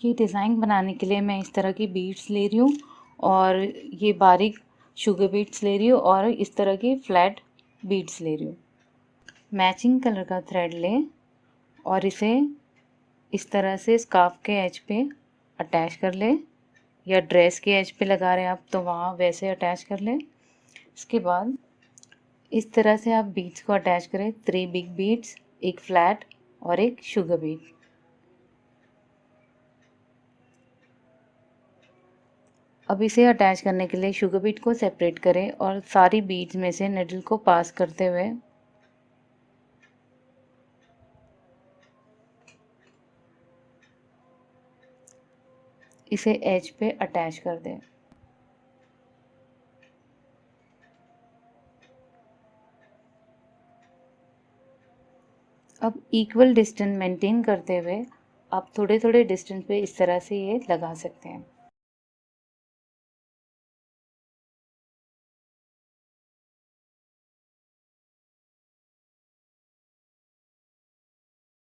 ये डिज़ाइन बनाने के लिए मैं इस तरह की बीड्स ले रही हूँ और ये बारीक शुगर बीड्स ले रही हूँ और इस तरह की फ्लैट बीड्स ले रही हूँ। मैचिंग कलर का थ्रेड लें और इसे इस तरह से स्कार्फ के एज पे अटैच कर लें, या ड्रेस के एज पे लगा रहे हैं आप तो वहाँ वैसे अटैच कर लें। इसके बाद इस तरह से आप बीड्स को अटैच करें, 3 बिग बीड्स, एक फ्लैट और एक शुगर बीड। अब इसे अटैच करने के लिए शुगर बीड को सेपरेट करें और सारी बीड्स में से निडल को पास करते हुए इसे एज पे अटैच कर दें। अब इक्वल डिस्टेंस मेंटेन करते हुए आप थोड़े थोड़े डिस्टेंस पे इस तरह से ये लगा सकते हैं।